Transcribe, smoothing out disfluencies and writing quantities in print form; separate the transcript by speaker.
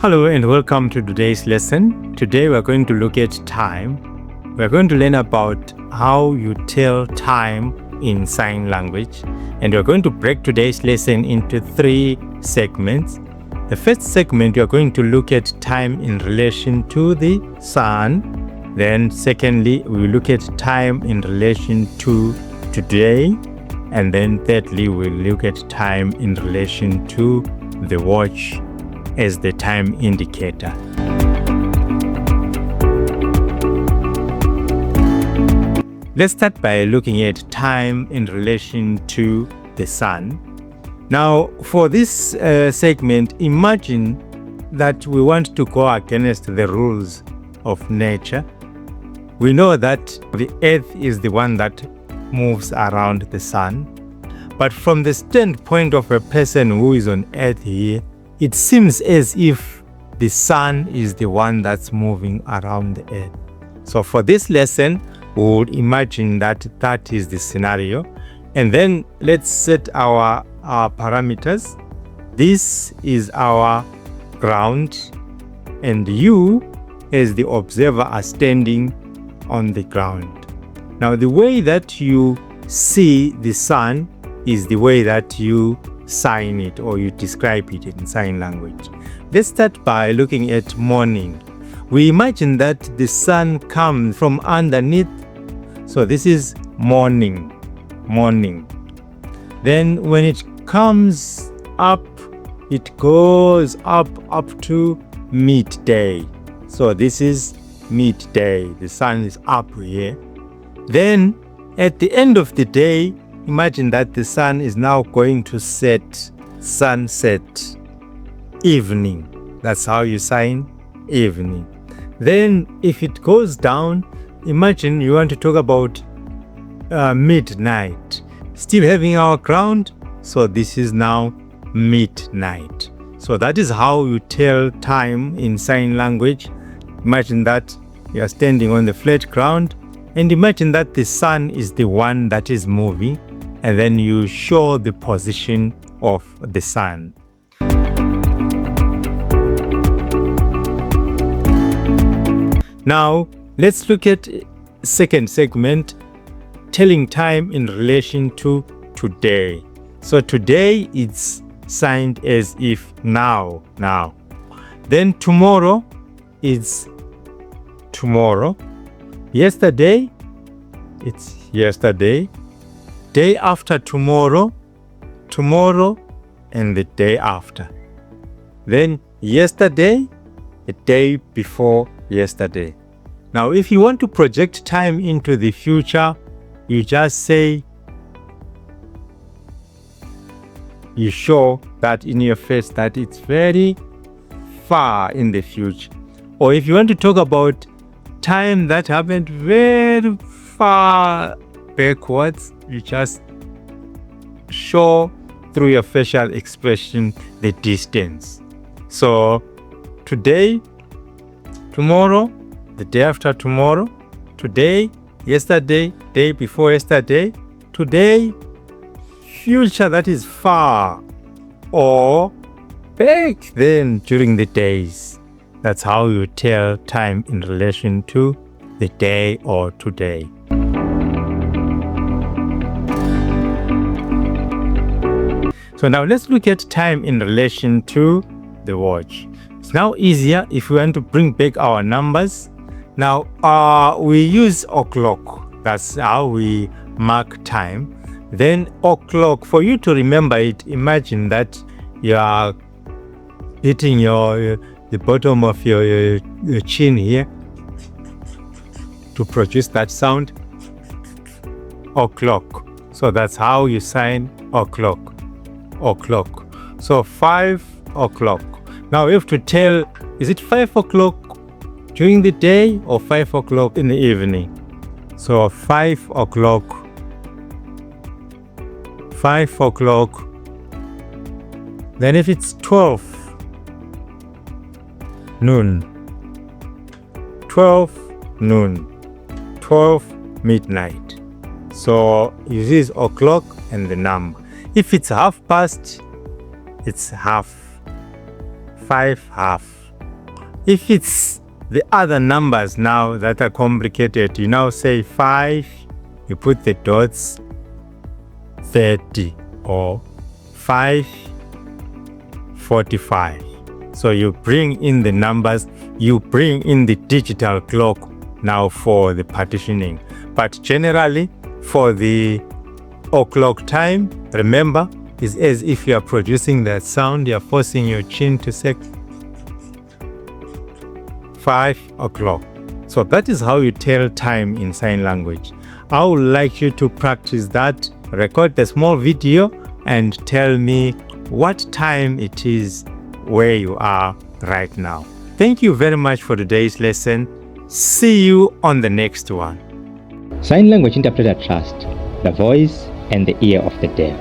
Speaker 1: Hello and welcome to today's lesson. Today we're going to look at time. We're going to learn about how you tell time in sign language, and we're going to break today's lesson into 3 segments. The first segment, we're going to look at time in relation to the sun. Then secondly, we will look at time in relation to today. And then thirdly, we'll look at time in relation to the watch as the time indicator. Let's start by looking at time in relation to the sun. Now, for this segment, imagine that we want to go against the rules of nature. We know that the earth is the one that moves around the sun. But from the standpoint of a person who is on earth here, it seems as if the sun is the one that's moving around the earth. So for this lesson, we would imagine that that is the scenario. And then let's set our parameters. This is our ground, and you as the observer are standing on the ground. Now the way that you see the sun is the way that you sign it or you describe it in sign language. Let's start by looking at morning. We imagine that the sun comes from underneath. So this is morning. Then when it comes up, it goes up to midday. So this is midday. The sun is up here. Then at the end of the day, imagine that the sun is now going to set, sunset, evening. That's how you sign evening. Then if it goes down, imagine you want to talk about midnight. Still having our ground, so this is now midnight. So that is how you tell time in sign language. Imagine that you are standing on the flat ground, and imagine that the sun is the one that is moving, and then you show the position of the sun. Now, let's look at second segment, telling time in relation to today. So today it's signed as if now. Then tomorrow is tomorrow. Yesterday, it's yesterday. Day after tomorrow, and the day after. Then yesterday, a day before yesterday. Now, if you want to project time into the future, you just say, you show that in your face that it's very far in the future. Or if you want to talk about time that happened very far backwards, you just show through your facial expression the distance. So today, tomorrow, the day after tomorrow, today, yesterday, day before yesterday, today, future that is far, or back then during the days. That's how you tell time in relation to the day or today. So now let's look at time in relation to the watch. It's now easier if we want to bring back our numbers. Now we use o'clock. That's how we mark time. Then o'clock, for you to remember it, imagine that you are hitting the bottom of your chin here to produce that sound. O'clock. So that's how you sign o'clock. So 5 o'clock. Now we have to tell, is it 5 o'clock during the day or 5 o'clock in the evening? So 5 o'clock. Then if it's 12 noon, 12 midnight. So you use o'clock and the number. If it's half past, it's half. 5 half. If it's the other numbers now that are complicated, you now say 5, you put the dots, 30, or 5:45. So you bring in the numbers, you bring in the digital clock now for the partitioning. But generally, for the o'clock time, remember, is as if you are producing that sound, you are forcing your chin to say 5 o'clock. So that is how you tell time in sign language. I would like you to practice that, record a small video and tell me what time it is where you are right now. Thank you very much for today's lesson. See you on the next one.
Speaker 2: Sign Language Interpreter Trust, the voice and the ear of the deaf.